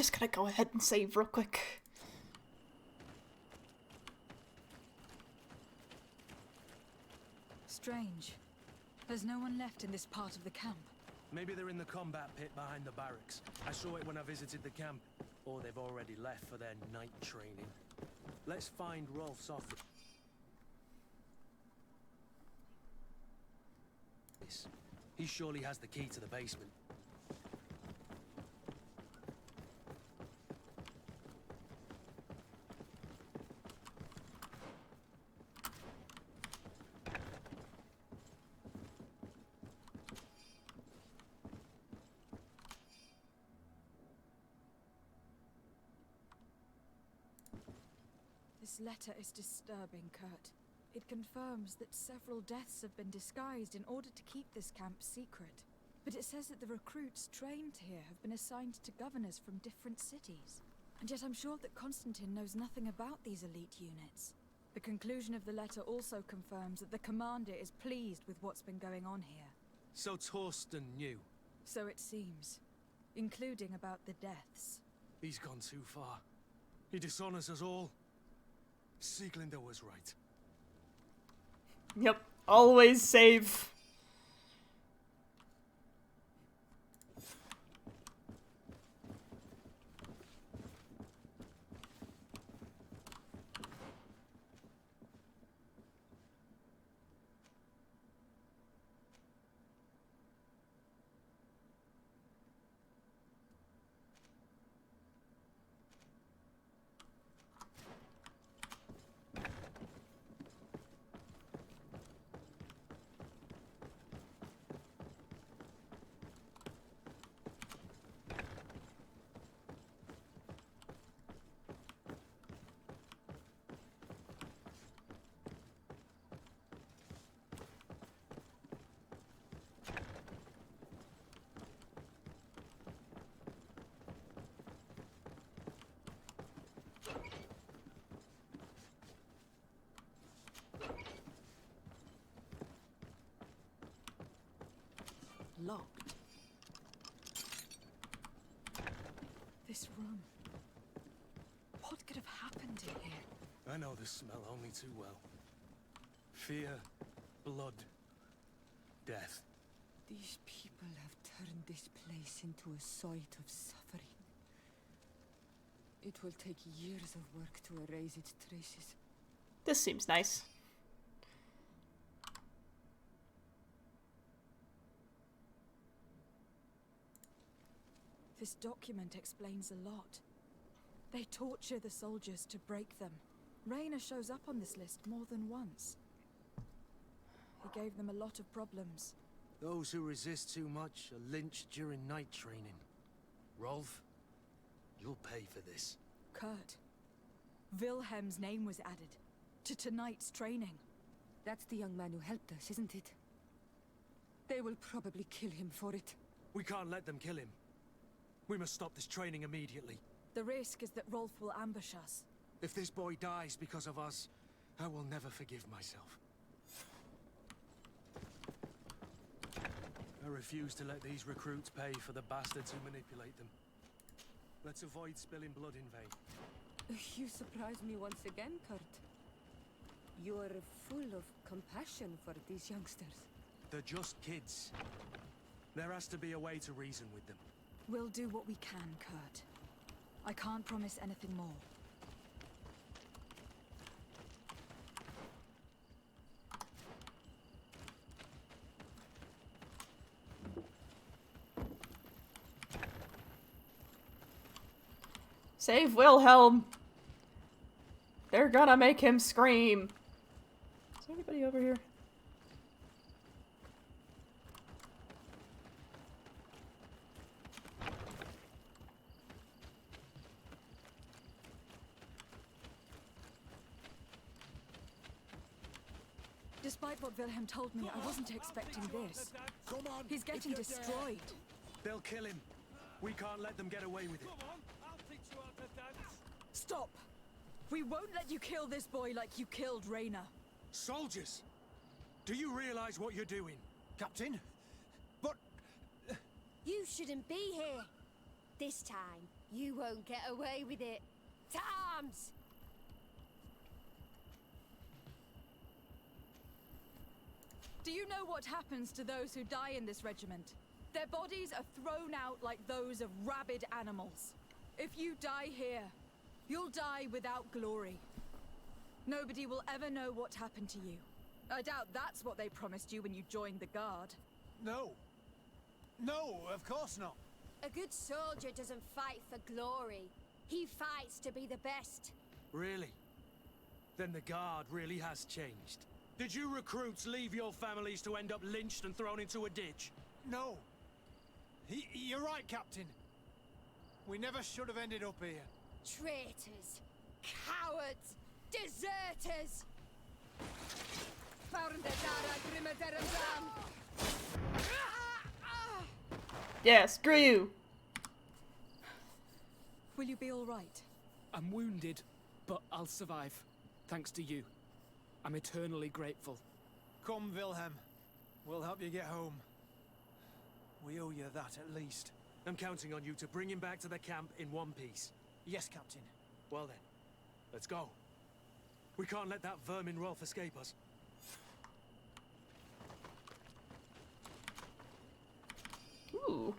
just gonna go ahead and save real quick. Strange. There's no one left in this part of the camp. Maybe they're in the combat pit behind the barracks. I saw it when I visited the camp. Or they've already left for their night training. Let's find Rolf's office. He surely has the key to the basement. This letter is disturbing, Kurt. It confirms that several deaths have been disguised in order to keep this camp secret. But it says that the recruits trained here have been assigned to governors from different cities. And yet I'm sure that Constantine knows nothing about these elite units. The conclusion of the letter also confirms that the commander is pleased with what's been going on here. So Torsten knew. So it seems. Including about the deaths. He's gone too far. He dishonors us all. Sieglinder was right. Yep, always save. Locked. This room. What could have happened in here? I know this smell only too well. Fear, blood, death. These people have turned this place into a site of suffering. It will take years of work to erase its traces. This seems nice. This document explains a lot. They torture the soldiers to break them. Rayner shows up on this list more than once. He gave them a lot of problems. Those who resist too much are lynched during night training. Rolf, you'll pay for this. Kurt, Wilhelm's name was added to tonight's training. That's the young man who helped us, isn't it? They will probably kill him for it. We can't let them kill him. We must stop this training immediately. The risk is that Rolf will ambush us. If this boy dies because of us, I will never forgive myself. I refuse to let these recruits pay for the bastards who manipulate them. Let's avoid spilling blood in vain. You surprise me once again, Kurt. You are full of compassion for these youngsters. They're just kids. There has to be a way to reason with them. We'll do what we can, Kurt. I can't promise anything more. Save Wilhelm! They're gonna make him scream! Is there anybody over here? Despite what Wilhelm told me, I wasn't expecting this. Come on! He's getting destroyed. They'll kill him. We can't let them get away with it. Stop! We won't let you kill this boy like you killed Rayner. Soldiers! Do you realize what you're doing? Captain? But... You shouldn't be here. This time, you won't get away with it. To arms! Do you know what happens to those who die in this regiment? Their bodies are thrown out like those of rabid animals. If you die here, you'll die without glory. Nobody will ever know what happened to you. I doubt that's what they promised you when you joined the Guard. No. No, of course not. A good soldier doesn't fight for glory. He fights to be the best. Really? Then the Guard really has changed. Did you recruits leave your families to end up lynched and thrown into a ditch? No. You're right, Captain. We never should have ended up here. Traitors. Cowards. Deserters. Yeah, screw you. Will you be all right? I'm wounded, but I'll survive. Thanks to you. I'm eternally grateful. Come, Wilhelm. We'll help you get home. We owe you that, at least. I'm counting on you to bring him back to the camp in one piece. Yes, Captain. Well then, let's go. We can't let that vermin Rolf escape us. Ooh.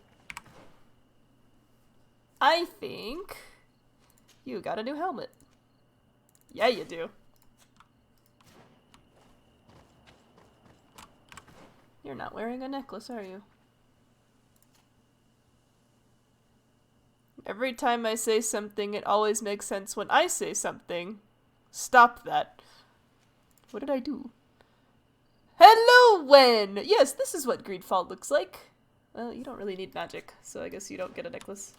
I think you got a new helmet. Yeah, you do. You're not wearing a necklace, are you? Every time I say something, it always makes sense when I say something. Stop that. What did I do? Hello, Wen! Yes, this is what Greedfall looks like. Well, you don't really need magic, so I guess you don't get a necklace.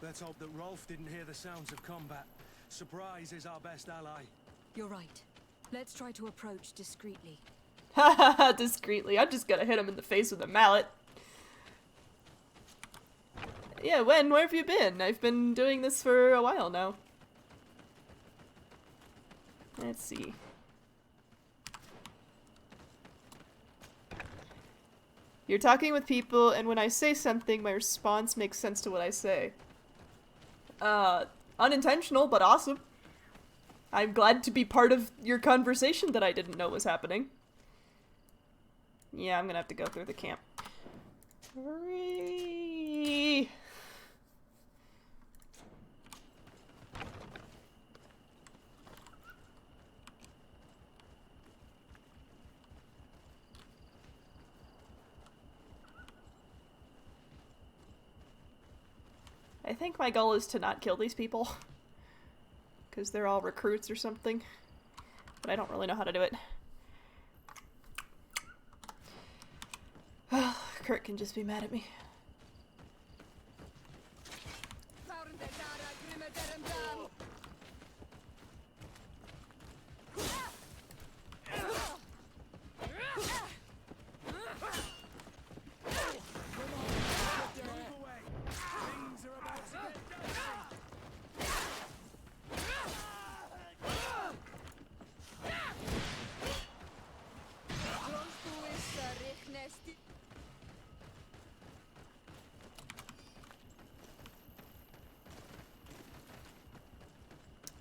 Let's hope that Rolf didn't hear the sounds of combat. Surprise is our best ally. You're right. Let's try to approach discreetly. Haha, discreetly. I'm just gonna hit him in the face with a mallet. Yeah, Wen, where have you been? I've been doing this for a while now. Let's see. You're talking with people, and when I say something, my response makes sense to what I say. Unintentional, but awesome. I'm glad to be part of your conversation that I didn't know was happening. Yeah, I'm gonna have to go through the camp. Hurry! I think my goal is to not kill these people. Because they're all recruits or something. But I don't really know how to do it. Kurt can just be mad at me.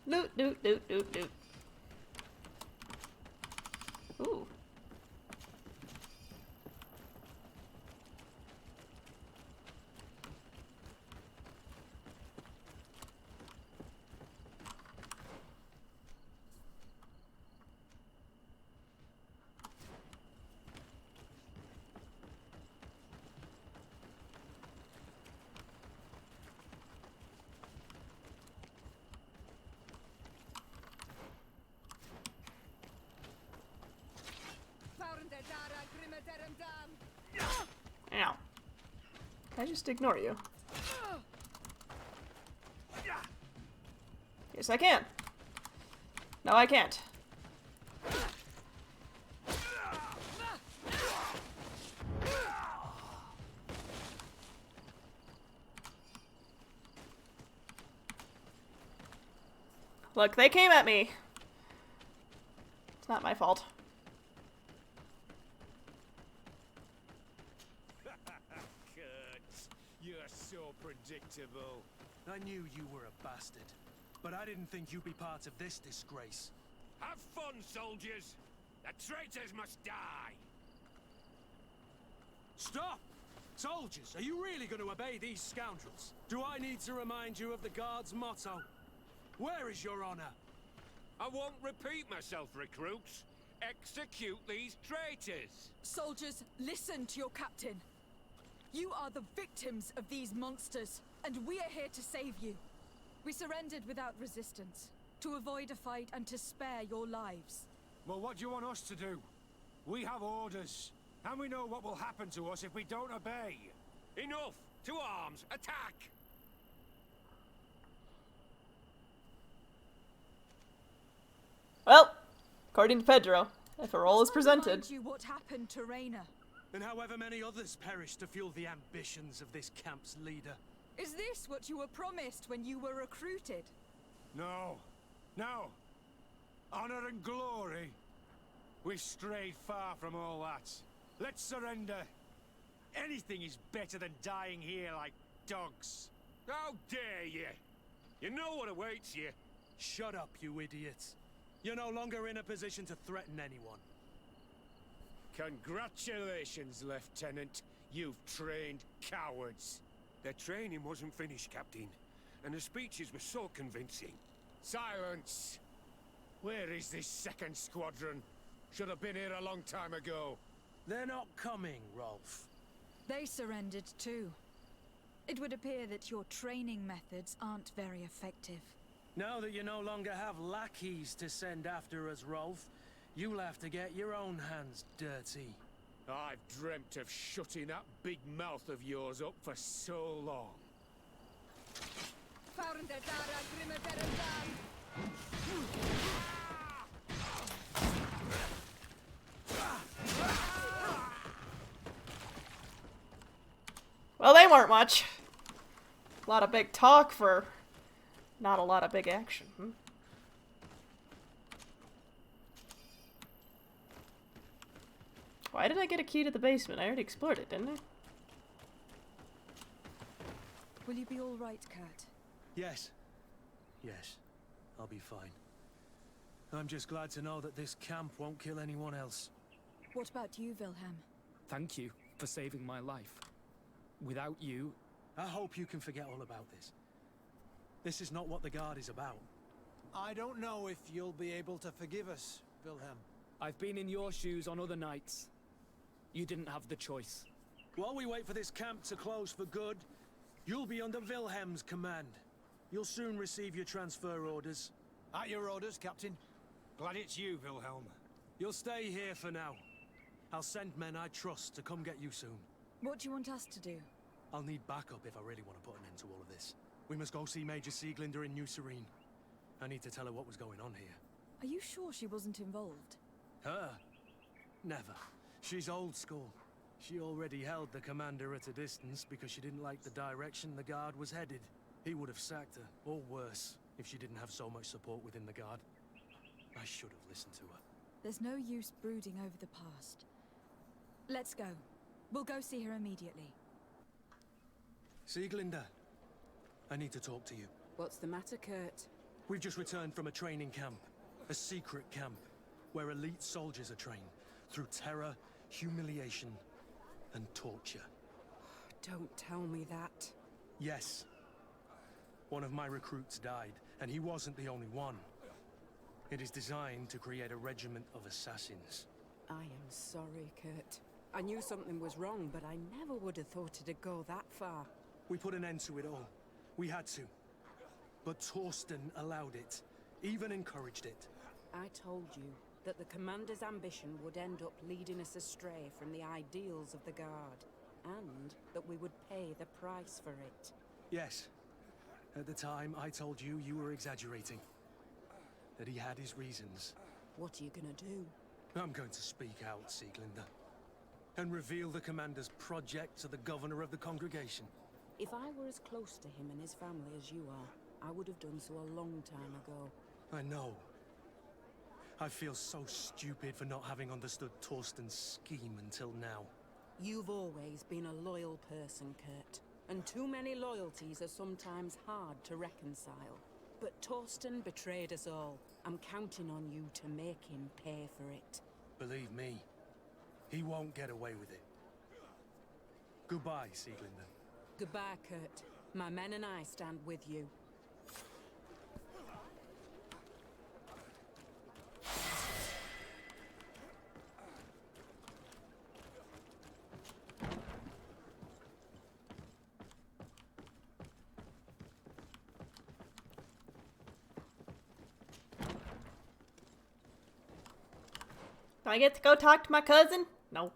Loot, loot, loot, loot, loot. Ooh. Ow. Can I just ignore you? Yes, I can. No, I can't. Look, they came at me. It's not my fault. You're so predictable. I knew you were a bastard, but I didn't think you'd be part of this disgrace. Have fun, soldiers! The traitors must die! Stop! Soldiers, are you really going to obey these scoundrels? Do I need to remind you of the Guard's motto? Where is your honor? I won't repeat myself, recruits. Execute these traitors! Soldiers, listen to your captain. You are the victims of these monsters, and we are here to save you. We surrendered without resistance, to avoid a fight and to spare your lives. Well, what do you want us to do? We have orders, and we know what will happen to us if we don't obey. Enough! To arms! Attack! Well, according to Pedro, if a role is Must I presented... remind you what happened to Reyna? And however many others perished to fuel the ambitions of this camp's leader. Is this what you were promised when you were recruited? No. No. Honor and glory. We've strayed far from all that. Let's surrender. Anything is better than dying here like dogs. How dare you! You know what awaits you. Shut up, you idiots. You're no longer in a position to threaten anyone. Congratulations, Lieutenant. You've trained cowards. Their training wasn't finished, Captain. And the speeches were so convincing. Silence! Where is this second squadron? Should have been here a long time ago. They're not coming, Rolf. They surrendered too. It would appear that your training methods aren't very effective. Now that you no longer have lackeys to send after us, Rolf, you'll have to get your own hands dirty. I've dreamt of shutting that big mouth of yours up for so long. Well, they weren't much. A lot of big talk for not a lot of big action. Why did I get a key to the basement? I already explored it, didn't I? Will you be all right, Kurt? Yes. Yes. I'll be fine. I'm just glad to know that this camp won't kill anyone else. What about you, Wilhelm? Thank you for saving my life. Without you... I hope you can forget all about this. This is not what the Guard is about. I don't know if you'll be able to forgive us, Wilhelm. I've been in your shoes on other nights. You didn't have the choice. While we wait for this camp to close for good, you'll be under Wilhelm's command. You'll soon receive your transfer orders. At your orders, Captain. Glad it's you, Wilhelm. You'll stay here for now. I'll send men I trust to come get you soon. What do you want us to do? I'll need backup if I really want to put an end to all of this. We must go see Major Sieglinder in New Serene. I need to tell her what was going on here. Are you sure she wasn't involved? Her? Never. She's old school. She already held the commander at a distance because she didn't like the direction the Guard was headed. He would have sacked her, or worse, if she didn't have so much support within the Guard. I should have listened to her. There's no use brooding over the past. Let's go. We'll go see her immediately. Sieglinder, I need to talk to you. What's the matter, Kurt? We've just returned from a training camp. A secret camp, where elite soldiers are trained through terror, humiliation, and torture. Don't tell me that. Yes. One of my recruits died, and he wasn't the only one. It is designed to create a regiment of assassins. I am sorry, Kurt. I knew something was wrong, but I never would have thought it'd go that far. We put an end to it all. We had to. But Torsten allowed it, even encouraged it. I told you that the commander's ambition would end up leading us astray from the ideals of the Guard, and that we would pay the price for it. Yes. At the time, I told you you were exaggerating. That he had his reasons. What are you gonna do? I'm going to speak out, Sieglinder. And reveal the commander's project to the governor of the congregation. If I were as close to him and his family as you are, I would have done so a long time ago. I know. I feel so stupid for not having understood Torsten's scheme until now. You've always been a loyal person, Kurt. and too many loyalties are sometimes hard to reconcile. But Torsten betrayed us all. I'm counting on you to make him pay for it. Believe me, he won't get away with it. Goodbye, Sieglinder. Goodbye, Kurt. My men and I stand with you. Do I get to go talk to my cousin? No.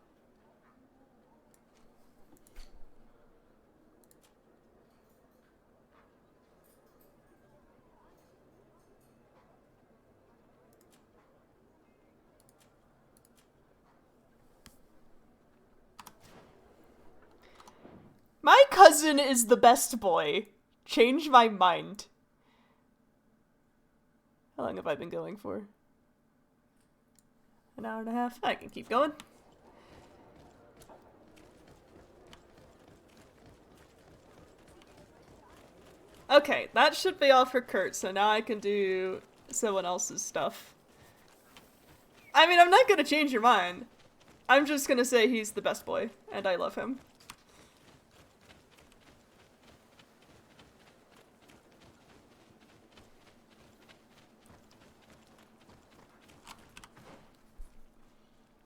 My cousin is the best boy. Change my mind. How long have I been going for? An hour and a half? I can keep going. Okay, that should be all for Kurt, so now I can do someone else's stuff. I mean, I'm not gonna change your mind. I'm just gonna say he's the best boy, and I love him.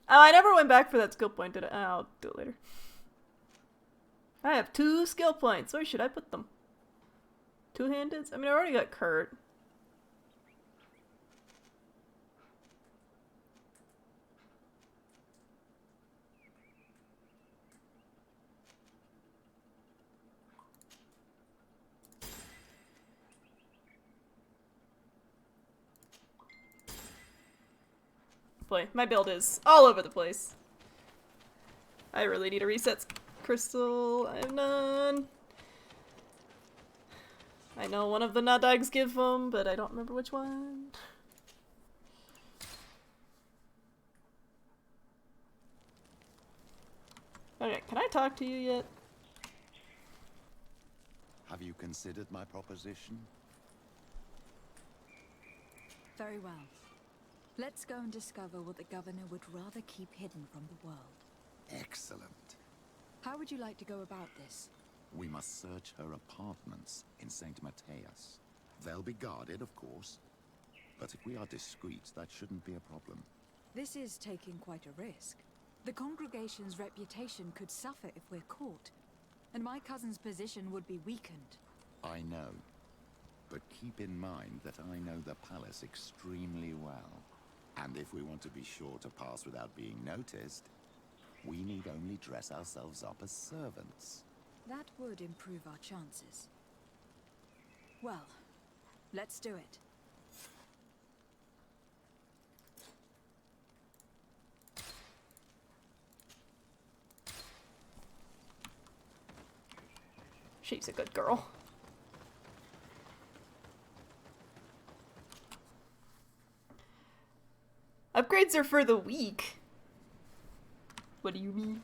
Oh, I never went back for that skill point, did I? I'll do it later. I have 2 skill points. Where should I put them? Two-handed? I mean, I already got Kurt. Boy, my build is all over the place. I really need a reset crystal. I have none. I know one of the Nadags give them, but I don't remember which one. Okay, can I talk to you yet? Have you considered my proposition? Very well. Let's go and discover what the governor would rather keep hidden from the world. Excellent. How would you like to go about this? We must search her apartments in St. Matthias. They'll be guarded, of course. But if we are discreet, that shouldn't be a problem. This is taking quite a risk. The congregation's reputation could suffer if we're caught, and my cousin's position would be weakened. I know. But keep in mind that I know the palace extremely well. And if we want to be sure to pass without being noticed, we need only dress ourselves up as servants. That would improve our chances. Well, let's do it. She's a good girl. Upgrades are for the weak. What do you mean?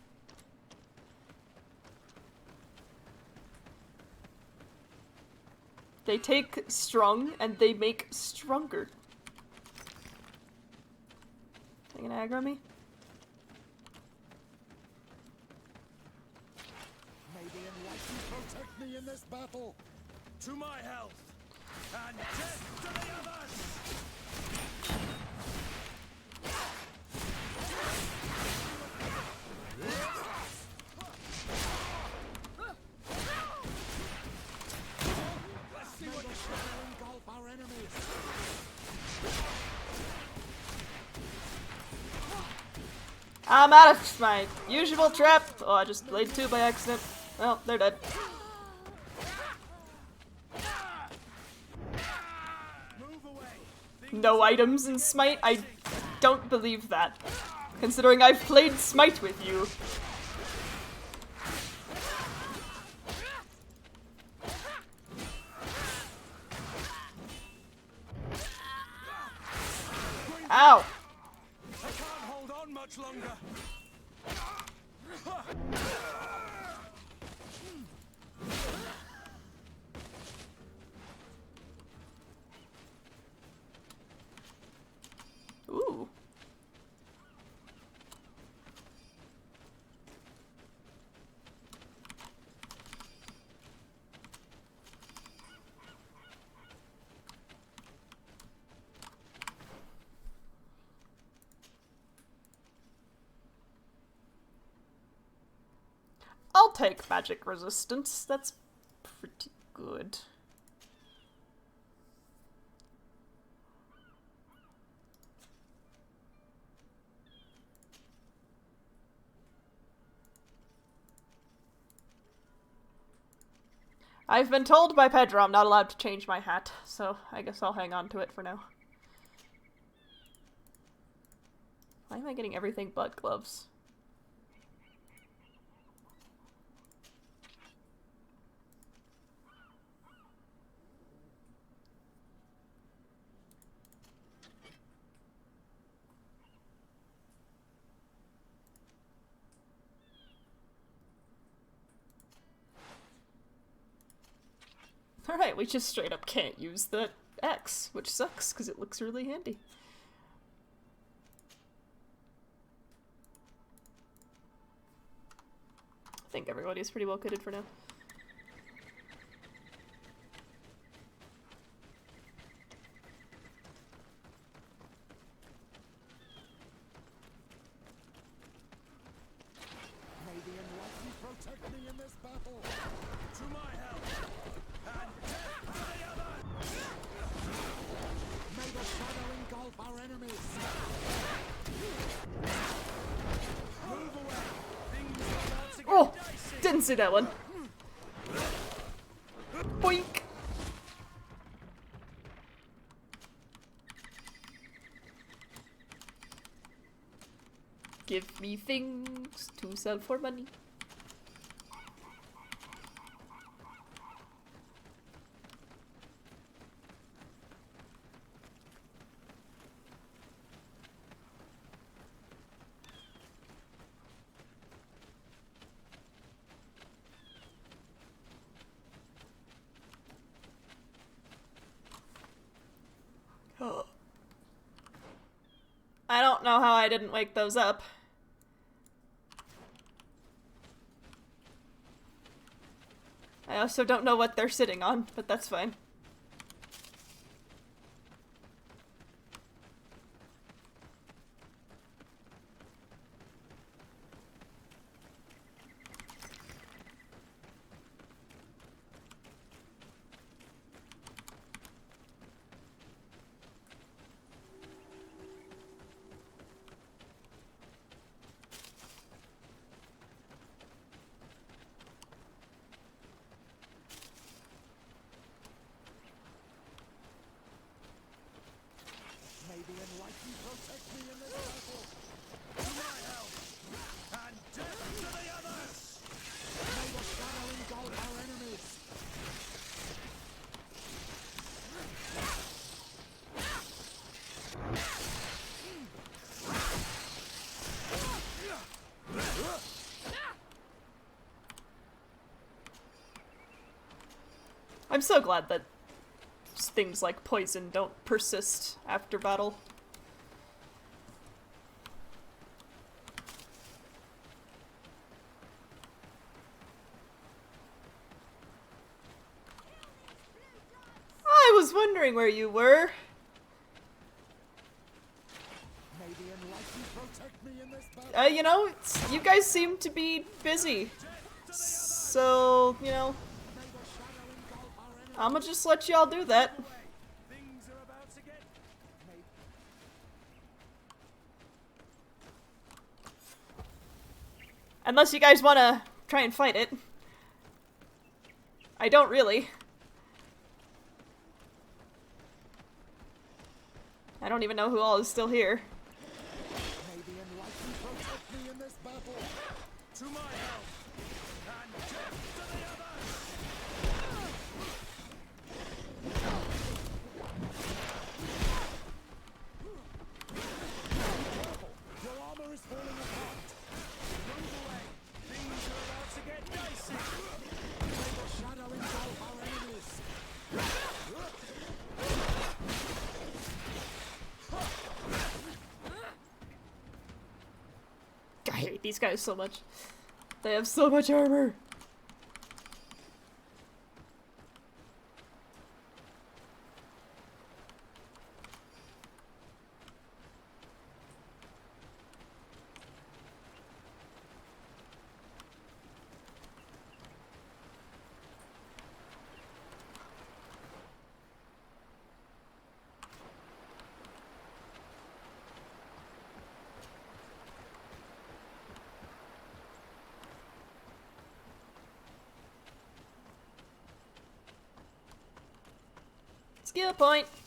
They take strong and they make stronger. Are you gonna aggro me? May the enlightened protect me in this battle. To my health, and death to the others! I'm out of my usual trap. Oh, I just laid 2 by accident. Well, they're dead. No items in Smite? I don't believe that. Considering I've played Smite with you. Ow! I can't hold on much longer. I'll take magic resistance. That's pretty good. I've been told by Pedro I'm not allowed to change my hat, so I guess I'll hang on to it for now. Why am I getting everything but gloves? Alright, we just straight up can't use the X, which sucks, because it looks really handy. I think everybody's pretty well kitted for now. May the enlightened protect me in this battle. To my help, and death to the other. May the shadow engulf our enemies. Move away. Things are about to get Oh! dicey. Didn't see that one. Boink! Give me things to sell for money. I don't know how I didn't wake those up. I also don't know what they're sitting on, but that's fine. May the enlightened protect me in this battle. To my help, and death to the others. May the shadow engulf our enemies. I'm so glad that things like poison don't persist after battle. I was wondering where you were. May the enlightened protect me in this battle. You know, you guys seem to be busy. So, you know, May the shadow engulf our enemies. I'ma just let y'all do that. Things are about to get. Unless you guys wanna try and fight it. I don't really. I don't even know who all is still here. May the enlightened protect me in this battle. To my help, and death to the others. Your armor is falling apart. Move away. Things are about to get dicey. May the shadow engulf our enemies. I hate these guys so much. They have so much armor. Skill point.